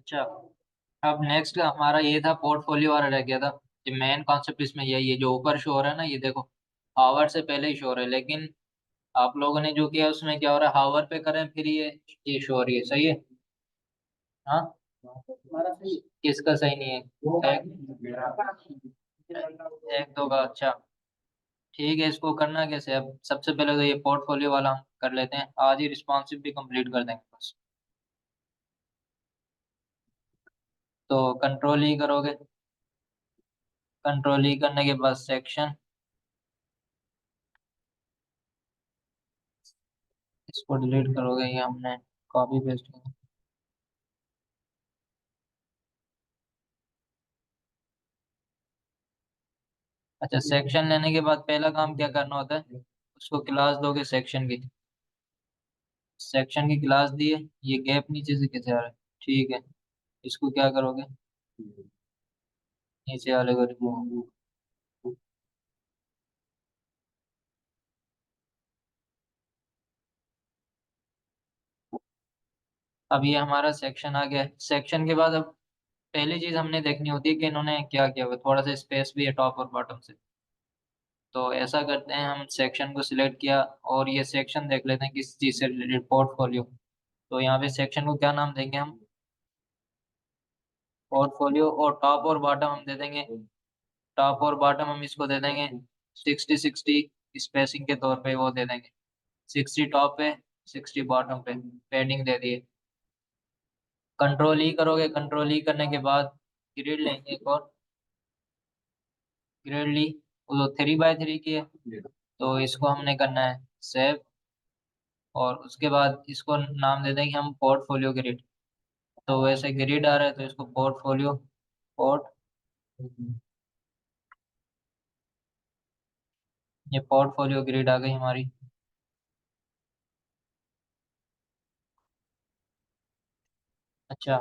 अच्छा, अब नेक्स्ट हमारा ये था, पोर्टफोलियो वाला रह गया था। ये मेन कॉन्सेप्ट इसमें यही है, जो ऊपर शो हो रहा है ना, ये देखो हावर से पहले ही शो हो रहा है, लेकिन आप लोगों ने जो किया उसमें क्या हो रहा है, हावर पे करें फिर ये शो हो रही है, सही है। हाँ, हमारा सही है। किसका सही नहीं है? एक दो का, अच्छा। ठीक है, इसको करना कैसे? अब सबसे पहले तो ये पोर्टफोलियो वाला हम कर लेते हैं, आज ही रिस्पॉन्सिव भी कंप्लीट कर देंगे बस। तो कंट्रोल ही करोगे, कंट्रोल ही करने के बाद सेक्शन, इसको डिलीट करोगे, ये हमने कॉपी पेस्ट किया। अच्छा, सेक्शन लेने के बाद पहला काम क्या करना होता है, उसको क्लास दोगे सेक्शन की। सेक्शन की क्लास दी है, ये गैप नीचे से कैसे आ रहा है? ठीक है, इसको क्या करोगे, नीचे वाले को रिमूव। अब ये हमारा सेक्शन आ गया। सेक्शन के बाद अब पहली चीज हमने देखनी होती है कि इन्होंने क्या किया हुआ है। थोड़ा सा स्पेस भी है टॉप और बॉटम से, तो ऐसा करते हैं, हम सेक्शन को सिलेक्ट किया और ये सेक्शन देख लेते हैं किस चीज से रिलेटेड, पोर्टफोलियो। तो यहाँ पे सेक्शन को क्या नाम देंगे हम, पोर्टफोलियो, और टॉप और बॉटम हम दे देंगे, टॉप और बॉटम हम इसको दे देंगे 60-60 स्पेसिंग के तौर पे, वो दे देंगे 60 टॉप पे, 60 बॉटम पे, पैडिंग दे दिए। कंट्रोल ई करोगे, कंट्रोल ई करने के बाद ग्रिड लेंगे एक और, ग्रिड ली, वो 3x3 की है, तो इसको हमने करना है सेव, और उसके बाद इसको नाम दे देंगे हम पोर्टफोलियो ग्रिड। तो वैसे ग्रिड आ रहा है तो इसको पोर्टफोलियो, पोर्ट, ये पोर्टफोलियो ग्रिड आ गई हमारी। अच्छा,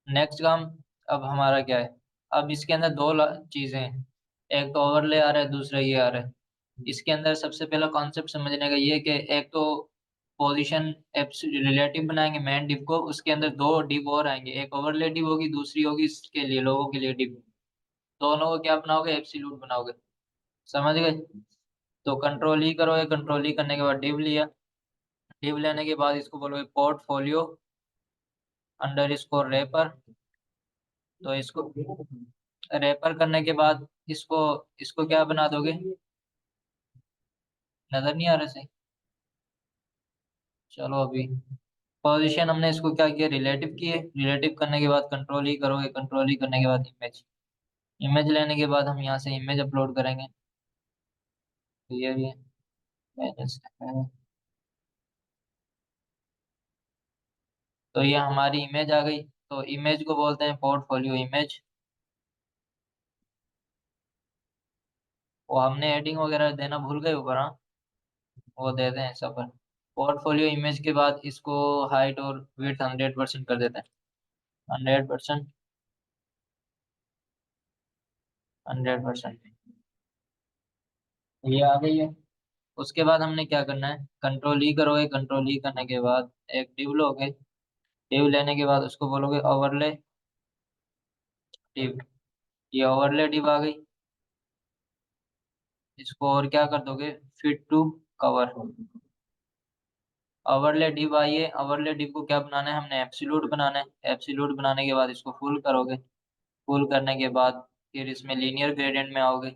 नेक्स्ट काम अब हमारा क्या है, अब इसके अंदर दो चीजें हैं, एक तो ओवरले आ रहा है, दूसरा ये आ रहा है। इसके अंदर सबसे पहला कॉन्सेप्ट समझने का ये है कि एक तो पोजीशन रिलेटिव बनाएंगे मेन डिव को, उसके अंदर दो डिव और आएंगे, एक ओवरले डिव होगी, दूसरी होगी इसके लिए लोगों के लिए डिव। दोनों को क्या बनाओगे, एब्सोल्यूट बनाओगे, समझ गए। तो कंट्रोल ही करोगे, कंट्रोल ही करने के बाद डिव लिया, डिव लेने के बाद इसको बोलोगे पोर्टफोलियो अंडर स्कोर रेपर। तो इसको रेपर करने के बाद इसको इसको क्या बना दोगे, नजर नहीं आ रहा सही। चलो अभी पोजीशन हमने इसको क्या किया, रिलेटिव किए, रिलेटिव करने के बाद कंट्रोल ही करोगे, कंट्रोल ही करने के बाद इमेज, इमेज लेने के बाद हम यहाँ से इमेज अपलोड करेंगे। तो ये images है। तो ये हमारी इमेज आ गई, तो इमेज को बोलते हैं पोर्टफोलियो इमेज। वो हमने एडिंग वगैरह देना भूल गए ऊपर, हाँ, वो दे दें सब। पोर्टफोलियो इमेज के बाद इसको हाइट और विड्थ 100% कर देते हैं, 100%, 100%। ये आ गई है। उसके बाद हमने क्या करना है, कंट्रोल ई करोगे, कंट्रोल ई करने के बाद एक डिव लोगे, डिव लेने के बाद उसको बोलोगे ओवरले डिव, ये ओवरले डिव आ गई। इसको और क्या कर दोगे, fit to cover, overlay div आई है, ओवरले डिव को क्या बनाना है, हमने एब्सोल्यूट बनाना है। एब्सोल्यूट बनाने के बाद इसको फुल करोगे, फुल करने के बाद फिर इसमें लीनियर ग्रेडियंट में आओगे,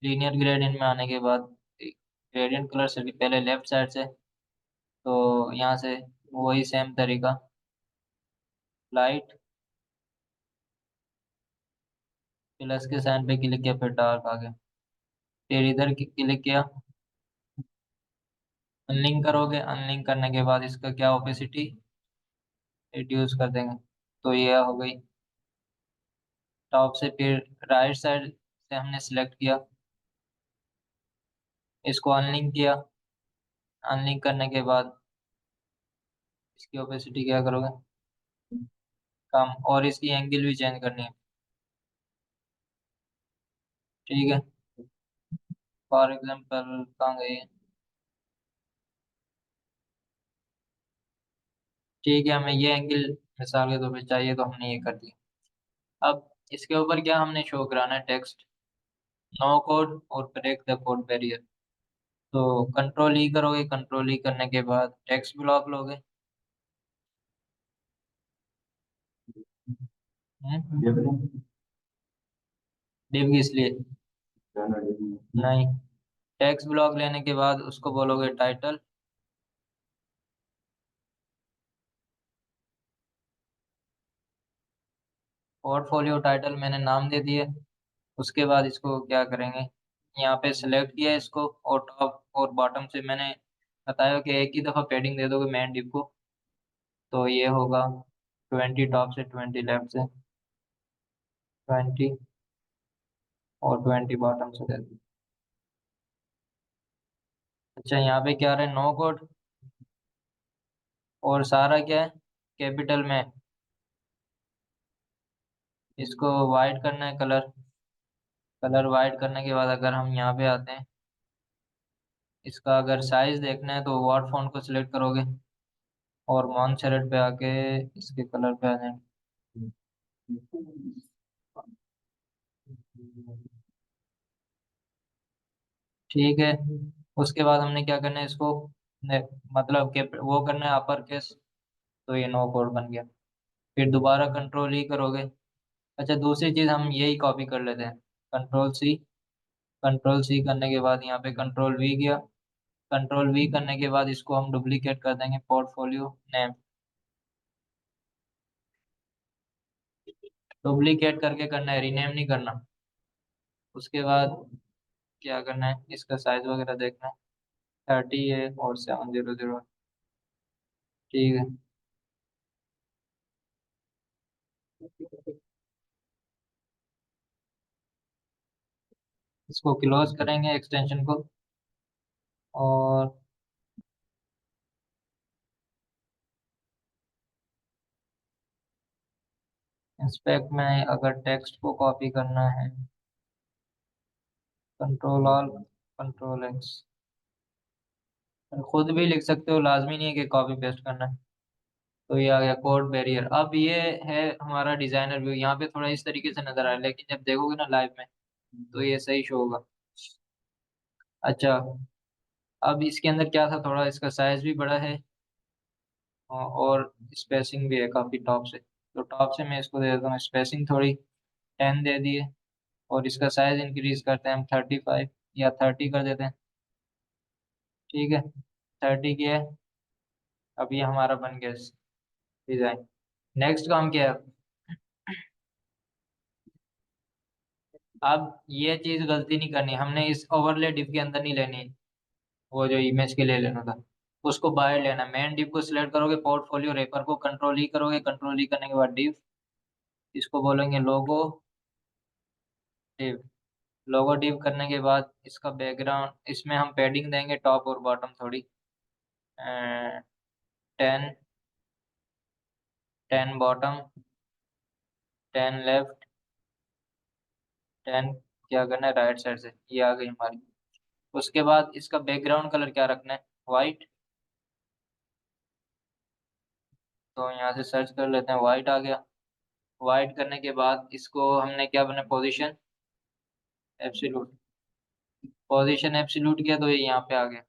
लीनियर ग्रेडियंट में आने के बाद ग्रेडियंट कलर से भी पहले लेफ्ट साइड से, तो यहाँ से वही सेम तरीका, लाइट, प्लस के साइन पे क्लिक किया, फिर डार्क आ गया, फिर इधर क्लिक किया, अनलिंक करोगे, अनलिंक करने के बाद इसका क्या, ओपेसिटी रिड्यूस कर देंगे। तो ये हो गई टॉप से, फिर राइट साइड से हमने सिलेक्ट किया, इसको अनलिंक किया, अनलिंक करने के बाद इसकी ओपेसिटी क्या करोगे, कम, और इसकी एंगल भी चेंज करनी है, ठीक है। फॉर एग्जाम्पल कहाँ गई, ठीक है, हमें ये एंगल मिसाल के तौर पे चाहिए तो हमने ये कर दिया। अब इसके ऊपर क्या हमने शो कराना है, टेक्स्ट, नो कोड और ब्रेक द कोड बैरियर। तो कंट्रोल ई करोगे, कंट्रोल ई करने के बाद टेक्स्ट ब्लॉक लोगे। डिव किस लिए? नहीं, टेक्स्ट ब्लॉक लेने के बाद उसको बोलोगे टाइटल। पोर्टफोलियो टाइटल मैंने नाम दे दिए। उसके बाद इसको क्या करेंगे, यहाँ पे सिलेक्ट किया इसको, और टॉप और बॉटम से मैंने बताया कि एक ही दफ़ा पैडिंग दे दोगे मेन डिव को। तो ये होगा 20 टॉप से, 20 लेफ्ट से, 20 और 20 बॉटम से दे दो। अच्छा, यहाँ पे क्या रहा है, नो कोड, और सारा क्या है, कैपिटल में। इसको वाइट करना है कलर। कलर वाइट करने के बाद अगर हम यहाँ पे आते हैं, इसका अगर साइज देखना है तो वर्ड फॉन्ट को सिलेक्ट करोगे, और मॉन्सेरेट पे आके इसके कलर पे आ जाएंगे। ठीक है। उसके बाद हमने क्या करना है, इसको ने, मतलब कि वो करना है अपर केस। तो ये नो कोड बन गया। फिर दोबारा कंट्रोल ई करोगे। अच्छा, दूसरी चीज हम यही कॉपी कर लेते हैं, कंट्रोल सी। कंट्रोल सी करने के बाद यहाँ पे कंट्रोल वी किया। कंट्रोल वी करने के बाद इसको हम डुप्लीकेट कर देंगे, पोर्टफोलियो नेम। डुप्लीकेट करके करना है, रीनेम नहीं करना। उसके बाद क्या करना है, इसका साइज वगैरह देखना है। 30 है और 700। ठीक है। इसको क्लोज करेंगे एक्सटेंशन को, और इंस्पेक्ट में अगर टेक्स्ट को कॉपी करना है, कंट्रोल ऑल, कंट्रोल एक्स। खुद भी लिख सकते हो, लाजमी नहीं है कि कॉपी पेस्ट करना है। तो ये आ गया कोड बैरियर। अब ये है हमारा डिजाइनर व्यू, यहाँ पे थोड़ा इस तरीके से नजर आया, लेकिन जब देखोगे ना लाइव में तो ये सही शो होगा। अच्छा, अब इसके अंदर क्या था, थोड़ा इसका साइज भी बड़ा है, और स्पेसिंग भी है काफी टॉप से। तो टॉप से मैं इसको दे देता हूँ स्पेसिंग थोड़ी, 10 दे दिए। और इसका साइज इंक्रीज करते हैं हम, 35 या 30 कर देते हैं। ठीक है, 30 किया है। अब ये हमारा बन गया डिजाइन। नेक्स्ट काम क्या है, अब ये चीज गलती नहीं करनी, हमने इस ओवरले डिव के अंदर नहीं लेनी। वो जो इमेज के लिए लेना था, उसको बाहर लेना। मेन डिव को सिलेक्ट करोगे, पोर्टफोलियो रेपर को कंट्रोल ई करोगे, कंट्रोल ई करने के बाद डिव, इसको बोलेंगे लोगो डिव। लोगो डिव करने के बाद इसका बैकग्राउंड, इसमें हम पैडिंग देंगे टॉप और बॉटम थोड़ी, 10, 10 बॉटम, 10 लेफ्ट, 10 क्या करना है राइट साइड से, ये आ गई हमारी। उसके बाद इसका बैकग्राउंड कलर क्या रखना है, वाइट। तो यहाँ से सर्च कर लेते हैं, वाइट आ गया। वाइट करने के बाद इसको हमने क्या बना, पोजीशन एब्सोल्यूट। पोजीशन एब्सोल्यूट किया तो ये यहाँ पे आ गया।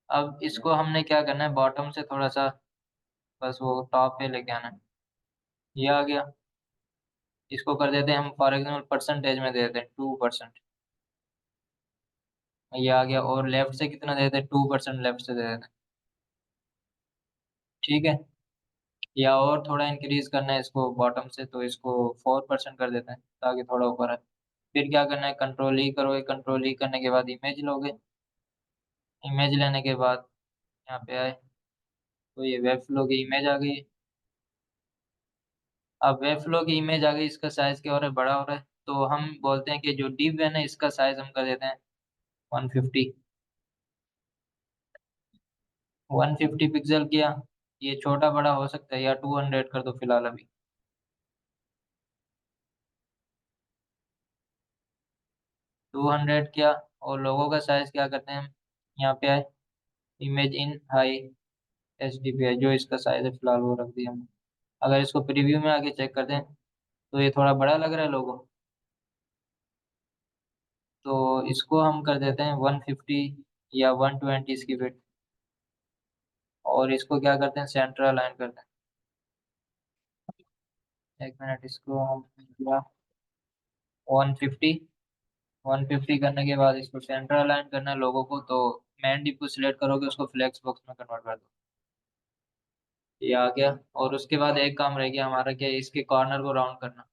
अब इसको हमने क्या करना है, बॉटम से थोड़ा सा बस वो टॉप पे लेके आना है। ये आ गया। इसको कर देते हैं हम, फॉर एग्जाम्पल परसेंटेज में दे देते हैं 2%। ये आ गया। और लेफ्ट से कितना दे देते हैं, 2% लेफ्ट से दे देते हैं। ठीक है। या और थोड़ा इंक्रीज करना है इसको बॉटम से, तो इसको 4% कर देते हैं ताकि थोड़ा ऊपर है। फिर क्या करना है, कंट्रोल ई करोगे, कंट्रोल ई करने के बाद इमेज लोगे। इमेज लेने के बाद यहाँ पे आए, तो ये वेब फ्लो की इमेज आ गई। अब वेब फ्लो की इमेज आ गई, इसका साइज क्या हो रहा है, बड़ा हो रहा है। तो हम बोलते हैं कि जो डिव है ना, इसका साइज हम कर देते हैं 150। 150 पिक्सल किया। ये छोटा बड़ा हो सकता है, या 200 कर दो फिलहाल अभी। 200 किया। और लोगों का साइज क्या करते हैं हम, यहाँ पे आए, इमेज इन हाई, HDPI जो इसका साइज है फिलहाल वो रख दिया हमने। अगर इसको प्रीव्यू में आगे चेक करते हैं तो ये थोड़ा बड़ा लग रहा है लोगो। तो इसको हम कर देते हैं 150 या 120 इसकी फिट। और इसको क्या करते हैं, सेंटर अलाइन करते हैं। एक मिनट, इसको हम 150 150 करने के बाद इसको सेंटर अलाइन करना है लोगों को। तो मेन डिप को सिलेक्ट करोगे, उसको फ्लेक्स बॉक्स में कन्वर्ट कर दो। ये आ गया। और उसके बाद एक काम रह गया हमारा, क्या है, इसके कॉर्नर को राउंड करना।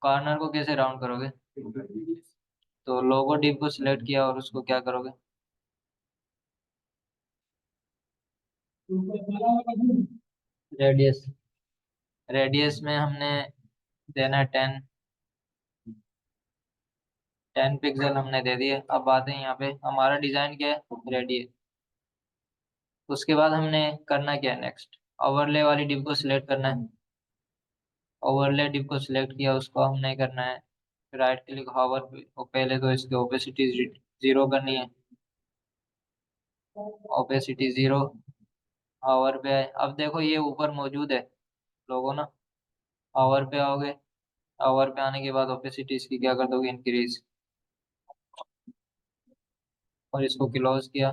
कॉर्नर को कैसे राउंड करोगे? तो लोगो डिप को सिलेक्ट किया और उसको क्या करोगे, रेडियस। रेडियस में हमने देना है 10 पिक्सल हमने दे दिए। अब आते हैं यहाँ पे, हमारा डिजाइन क्या है, रेडियस। उसके बाद हमने करना क्या है नेक्स्ट, ओवरले वाली डिप को सिलेक्ट करना है। ओवरले डिप को सिलेक्ट किया, उसको हमने करना है राइट क्लिक हावर पे। और पहले तो इसकी ओपेसिटी जीरो करनी है। ओपेसिटी जीरो, हावर पे आए। अब देखो ये ऊपर मौजूद है लोगो ना। हावर पे आओगे, हावर पे आने के बाद ओपेसिटी इसकी क्या कर दोगे, इंक्रीज। और इसको क्लोज किया।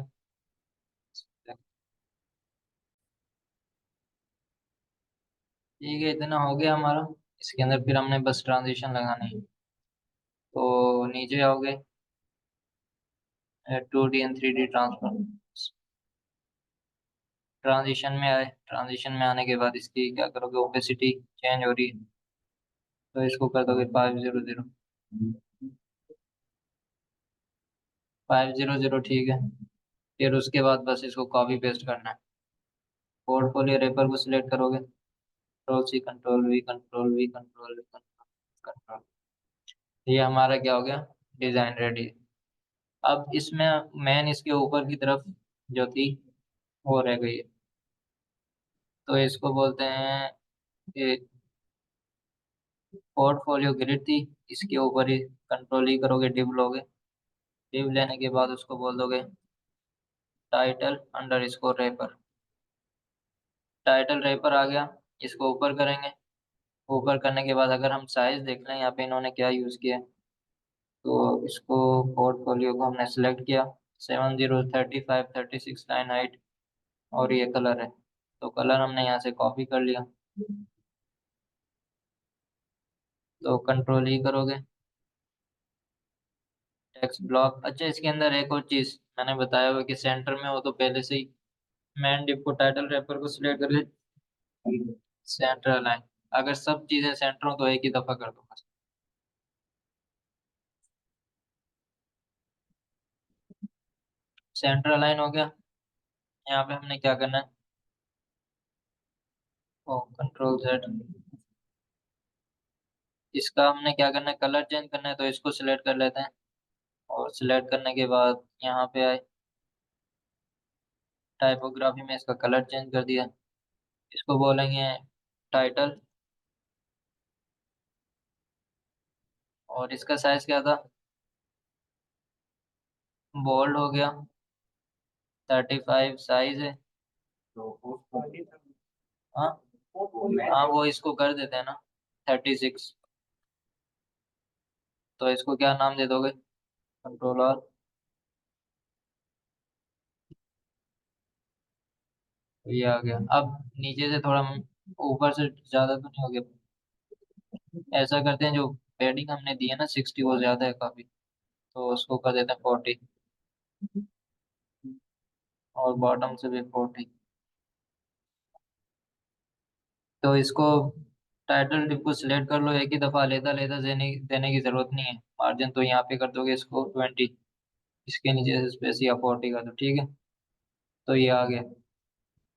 ठीक है, इतना हो गया हमारा। इसके अंदर फिर हमने बस ट्रांजिशन लगानी है। तो नीचे आओगे, 2D and 3D transfer. Transition में आए, ट्रांजिशन में आने के बाद इसकी क्या करोगे, ओपेसिटी चेंज हो रही है। तो इसको कर दोगे 500। 500, ठीक है। फिर उसके बाद बस इसको कॉपी पेस्ट करना है। पोर्टफोलियो रेपर को सिलेक्ट करोगे, control C, control V, control V, control V, control. ये हमारा क्या हो गया, डिजाइन रेडी। अब इसमें मैन इसके ऊपर की तरफ जो थी वो रह गई है। तो इसको बोलते हैं कि पोर्टफोलियो ग्रिड थी, इसके ऊपर ही कंट्रोल E करोगे, डिव लोगे। डिव लेने के बाद उसको बोल दोगे टाइटल अंडर इसको रेपर। टाइटल रेपर आ गया। इसको ऊपर करेंगे। ऊपर करने के बाद अगर हम साइज देख लें यहाँ पे इन्होंने क्या यूज किया है, तो इसको पोर्टफोलियो को हमने सेलेक्ट किया, 70, 35, 36, 9, 8। और ये कलर है, तो कलर हमने यहाँ से कॉपी कर लिया। तो कंट्रोल E करोगे, टेक्स्ट ब्लॉक। अच्छा, इसके अंदर एक और चीज मैंने बताया हुआ कि सेंटर में हो तो पहले से ही मैन डिप को टाइटल रेपर को सिलेक्ट करके सेंटर अलाइन। अगर सब चीजें सेंटर हो तो एक ही दफा कर दो बस। सेंटर अलाइन हो गया। यहाँ पे हमने क्या करना है, ओ कंट्रोल Z। इसका हमने क्या करना है, कलर चेंज करना है। तो इसको सिलेक्ट कर लेते हैं। और सिलेक्ट करने के बाद यहाँ पे आए, टाइपोग्राफी में इसका कलर चेंज कर दिया। इसको बोलेंगे टाइटल। और इसका साइज क्या था, बोल्ड हो गया, 35 साइज है। हाँ, हाँ वो इसको कर देते हैं ना, 36। तो इसको क्या नाम दे दोगे, कंट्रोलर। ये आ गया। अब नीचे से थोड़ा ऊपर से ज्यादा तो नहीं हो गया। ऐसा करते हैं, जो पैडिंग हमने दी है ना 60, वो ज्यादा है काफी। तो उसको कर देते हैं 40। और बॉटम से भी 40। तो इसको टाइटल डिप को सिलेक्ट कर लो, एक ही दफा लेता लेता देने देने की जरूरत नहीं है। मार्जिन तो यहाँ पे कर दोगे इसको 20। इसके नीचे से स्पेस या 40 का, तो ठीक है। तो ये आ गया।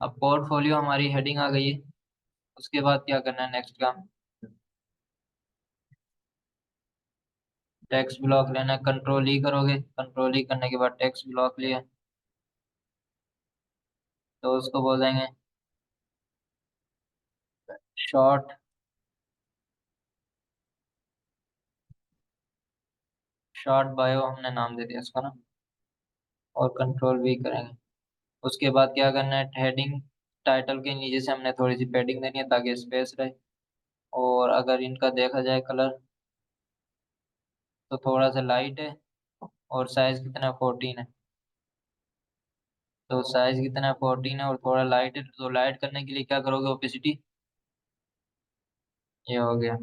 अब पोर्टफोलियो हमारी हेडिंग आ गई है। उसके बाद क्या करना है नेक्स्ट काम, टेक्स्ट ब्लॉक लेना है। कंट्रोल E करोगे, कंट्रोल E करने के बाद टेक्स्ट ब्लॉक लिया। तो उसको बोल देंगे शॉर्ट, शॉर्ट बायो हमने नाम दे दिया इसको ना। और कंट्रोल V करेंगे। उसके बाद क्या करना है, हेडिंग टाइटल के नीचे से हमने थोड़ी सी पेडिंग देनी है ताकि स्पेस रहे। और अगर इनका देखा जाए कलर, तो थोड़ा सा लाइट है। और साइज कितना है, 14 है। तो साइज कितना है, 14 है और थोड़ा लाइट है। तो लाइट करने के लिए क्या करोगे, ओपेसिटी। ये हो गया।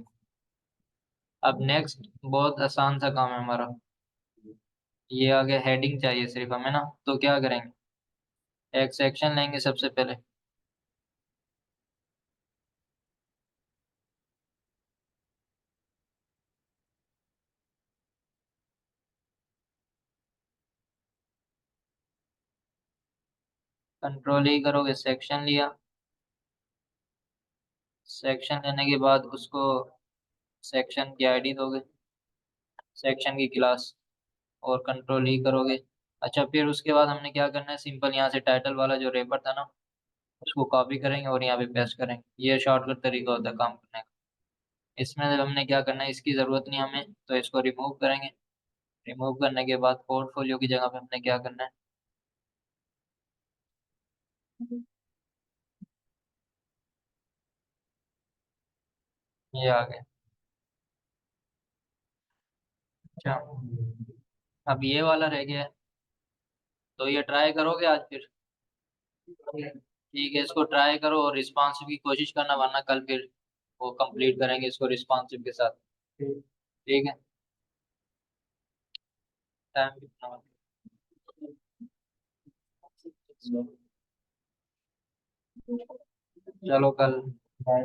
अब नेक्स्ट बहुत आसान सा काम है हमारा। ये आगे हेडिंग चाहिए सिर्फ हमें ना, तो क्या करेंगे, एक सेक्शन लेंगे सबसे पहले। कंट्रोल ही करोगे, सेक्शन लिया। सेक्शन लेने के बाद उसको सेक्शन की आईडी दोगे, सेक्शन की क्लास, और कंट्रोल ही करोगे। अच्छा, फिर उसके बाद हमने क्या करना है, सिंपल यहाँ से टाइटल वाला जो रेपर था ना, उसको कॉपी करेंगे और यहाँ पे पेस्ट करेंगे। ये शॉर्टकट तरीका होता है काम करने का। इसमें हमने क्या करना है, इसकी जरूरत नहीं हमें, तो इसको रिमूव करेंगे। रिमूव करने के बाद पोर्टफोलियो की जगह पे हमने क्या करना है, ये आ गया। अच्छा, अब ये वाला रह गया है, तो ये ट्राई करोगे आज फिर। ठीक है, इसको ट्राई करो और रिस्पॉन्सिव की कोशिश करना, वरना कल फिर वो कंप्लीट करेंगे इसको रिस्पॉन्सिव के साथ। ठीक है। टाइम कितना हो गया? चलो कल। बाय।